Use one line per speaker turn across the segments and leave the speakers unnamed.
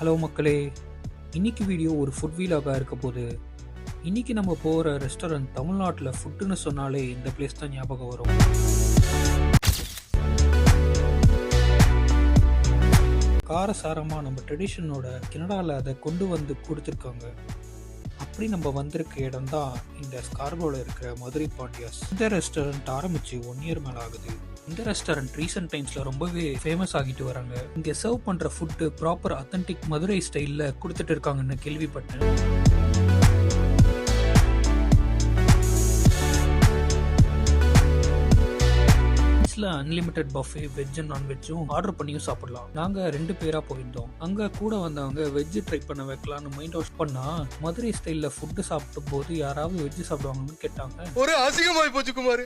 Hello மக்களே, இன்னைக்கு video ஒரு ஃபுட் வீலாக இருக்க போது. இன்னைக்கு நம்ம போகிற ரெஸ்டாரண்ட் தமிழ்நாட்டில் ஃபுட்டுன்னு சொன்னாலே இந்த பிளேஸ் தான் ஞாபகம் வரும். காரசாரமாக நம்ம ட்ரெடிஷனோட கனடாவில் அதை கொண்டு வந்து கொடுத்துருக்காங்க. அப்படி நம்ம வந்திருக்க இடம் தான் இந்த ஸ்கார்போவில் இருக்கிற மதுரை பாண்டியாஸ். இந்த ரெஸ்டாரண்ட் ஆரம்பித்து 1 year மேலே ஆகுது. இந்த ரெஸ்டாரண்ட் ரீசெண்ட் டைம்ஸில் ரொம்பவே ஃபேமஸ் ஆகிட்டு வராங்க. இங்கே சர்வ் பண்ணுற ஃபுட்டு ப்ராப்பர் அத்தன்டிக் மதுரை ஸ்டைலில் கொடுத்துட்டு இருக்காங்கன்னு கேள்விப்பட்டேன். அன்லிமிட்டட் பஃபே வெஜ் அண்ட் நான்வெஜ்ஜும் ஆர்டர் பண்ணியும் சாப்பிடலாம். நாங்க 2 பேரா போயிருந்தோம். அங்க கூட வந்தவங்க வெஜ் ட்ரை பண்ண வைக்கலாம்னு மைண்ட் வாஷ் பண்ணா மதுரை ஸ்டைல்ல ஃபுட்டு சாப்பிடும் போது யாராவது வெஜ் சாப்பிடுவாங்கன்னு கேட்டாங்க.
ஒரு அசிங்கமாய் போச்சு குமார்.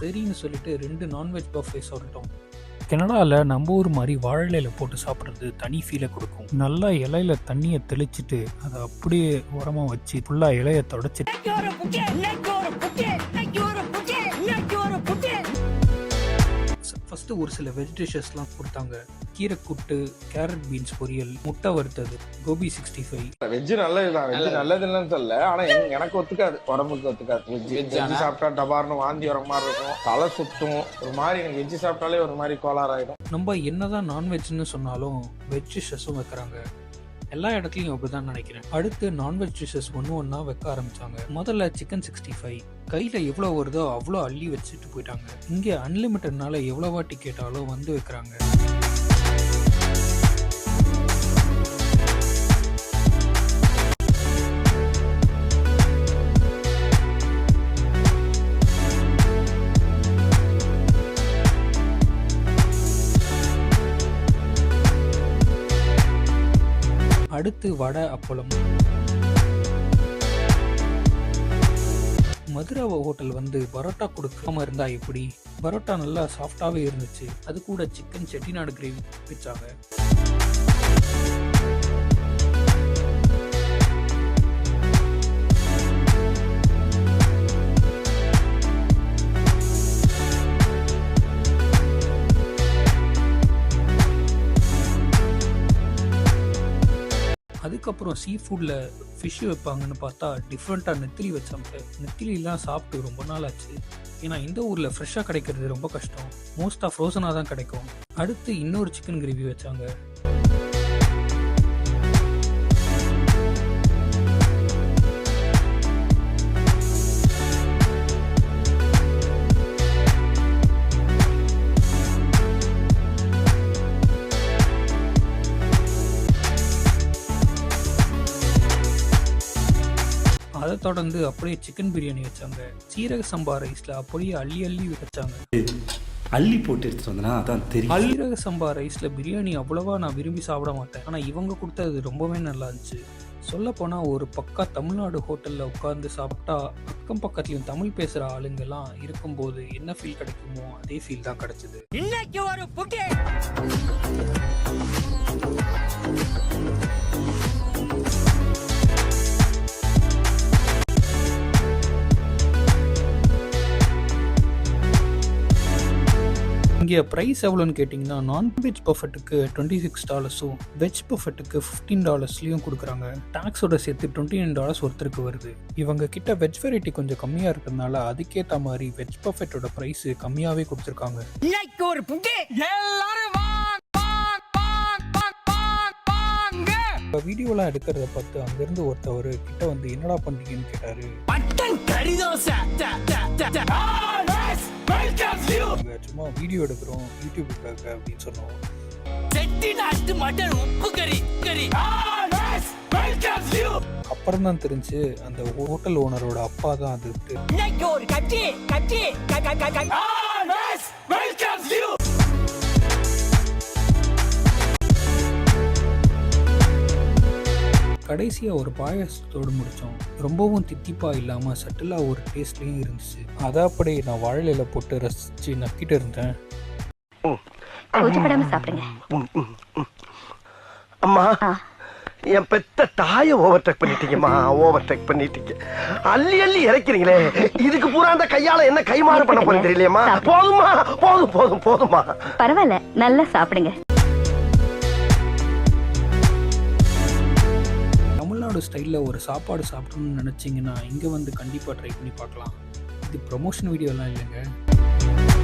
சரின்னு சொல்லிட்டு 2 நான்வெஜ் பஃபே சொல்லிட்டோம். கனடாவில் நம்ம ஊர் மாதிரி வாழை இலையில போட்டு சாப்பிட்றது தனி ஃபீலை கொடுக்கும். நல்லா இலையில தண்ணியை தெளிச்சுட்டு அதை அப்படியே உரமாக வச்சு ஃபுல்லாக இலையை தொடச்சிட்டு ஃபர்ஸ்ட் ஒரு சில வெஜ் டிஷஸ்லாம் கொடுத்தாங்க. கீரை கூட்டு, கேரட் பீன்ஸ் பொரியல், முட்டை வறுத்தது, கோபி 65.
வெஜ் நல்லதுதான், வெஜ் நல்லதுன்னு சொல்ல, ஆனா எனக்கு ஒத்துக்காது, உடம்புக்கு ஒத்துக்காது. வெஜ் சாப்பிட்டா டபார்னு வாந்தி வர மாதிரி இருக்கும், தலை சுத்தும், ஒரு மாதிரி எனக்கு வெஜ் சாப்பிட்டாலே ஒரு மாதிரி கோளாறாயிடும்.
நம்ம என்னதான் நான்வெஜ்னு சொன்னாலும் வெஜ் டிஷஸும் வைக்கிறாங்க. எல்லா இடத்துலையும் அப்படிதான் நினைக்கிறேன். அடுத்து நான்வெஜ் டிஷஸ் ஒன்றா வைக்க ஆரம்பிச்சாங்க. முதல்ல சிக்கன் 65 கையில் எவ்வளோ வருதோ அவ்வளோ அள்ளி வச்சுட்டு போயிட்டாங்க. இங்கே அன்லிமிட்டட்னால எவ்வளோ வாட்டி கேட்டாலும் வந்து வைக்கிறாங்க. அடுத்து வடை, அப்பளம். மதுரை ஹோட்டல் வந்து பரோட்டா கொடுக்காம இருந்தா எப்படி? பரோட்டா நல்லா சாஃப்டாவே இருந்துச்சு. அது கூட சிக்கன் செட்டிநாடு கிரேவி வச்சாங்க. அதுக்கப்புறம் சீ ஃபுட்டில் ஃபிஷ் வைப்பாங்கன்னு பார்த்தா டிஃப்ரெண்ட்டாக நெத்திலி வச்சாங்க. நெத்திலிலாம் சாப்பிட்டு ரொம்ப நாள் ஆச்சு. ஏன்னா இந்த ஊரில் ஃப்ரெஷ்ஷாக கிடைக்கிறது ரொம்ப கஷ்டம். மோஸ்ட்டாக ஃப்ரோசனாக தான் கிடைக்கும். அடுத்து இன்னொரு சிக்கன் கிரேவி வச்சாங்க. அதை தொடர்ந்து அப்படியே சிக்கன் பிரியாணி வச்சாங்க. சீரக சம்பா ரைஸ்ல அப்படியே அள்ளி அள்ளி வச்சாங்க.
அள்ளி போட்டு எடுத்துட்டு வந்தனா அதான் தெரியும்.
சீரக சம்பா ரைஸ்ல பிரியாணி அவ்வளவா நான் விரும்பி சாப்பிட மாட்டேன். ஆனா இவங்க கொடுத்தது ரொம்பவே நல்லா இருந்துச்சு. சொல்ல போனா ஒரு பக்கா தமிழ்நாடு ஹோட்டல்ல உட்கார்ந்து சாப்பிட்டா அக்கம் பக்கத்துலயும் தமிழ் பேசுற ஆளுங்கெல்லாம் இருக்கும்போது என்ன ஃபீல் கிடைக்குமோ அதே ஃபீல் தான் கிடைச்சது. இன்னைக்கு ஒரு புகே இங்கே ப்ரைஸ் எவ்வளோன்னு கேட்டிங்கன்னா நான்வெஜ் பஃபெட்டுக்கு $26, வெஜ் பஃபெட்டுக்கு $15 கொடுக்குறாங்க. டாக்ஸோட சேர்த்து $29 ஒருத்தருக்கு வருது. இவங்க கிட்ட வெஜ் வெரைட்டி கொஞ்சம் கம்மியாக இருக்கிறதுனால அதுக்கேற்ற மாதிரி வெஜ் பஃபெட்டோட ப்ரைஸ் கம்மியாகவே கொடுத்துருக்காங்க. வீடியோலாம் எடுக்கிறத பார்த்து அங்கிருந்து ஒருத்தவர் கிட்ட வந்து என்னடா பண்றீங்கன்னு கேட்டாரு. சும்மா வீடியோ எடுக்கிறோம் யூடியூபுக்காக அப்படின்னு சொன்னோம். அப்புறம் தான் தெரிஞ்சு அந்த ஹோட்டல் ஓனரோட அப்பா தான் அது. கடைசியாக ஒரு பாயாசத்தோடு முடித்தோம். ரொம்பவும் தித்திப்பா இல்லாமல் சட்டிலாக ஒரு டேஸ்ட்லேயும் இருந்துச்சு. அதை அப்படியே நான் வாழையில போட்டு ரசித்து நக்கிட்டு இருந்தேன்.
அம்மா, என் பெத்த தாயை ஓவர்டேக் பண்ணிட்டீங்கம்மா, ஓவர்டேக் பண்ணிட்டீங்க. அள்ளி அள்ளி இறக்கிறீங்களே, இதுக்கு பூரா அந்த கையால என்ன கைமாறு பண்ண போறேன் தெரியலையம்மா. போதுமா, போதும் போதும் போதுமா.
பரவாயில்ல, நல்லா சாப்பிடுங்க.
தமிழ்நாடு ஸ்டைலில் ஒரு சாப்பாடு சாப்பிடணும்னு நினச்சிங்கன்னா இங்கே வந்து கண்டிப்பாக ட்ரை பண்ணி பார்க்கலாம். இது ப்ரொமோஷன் வீடியோலாம் இல்லைங்க.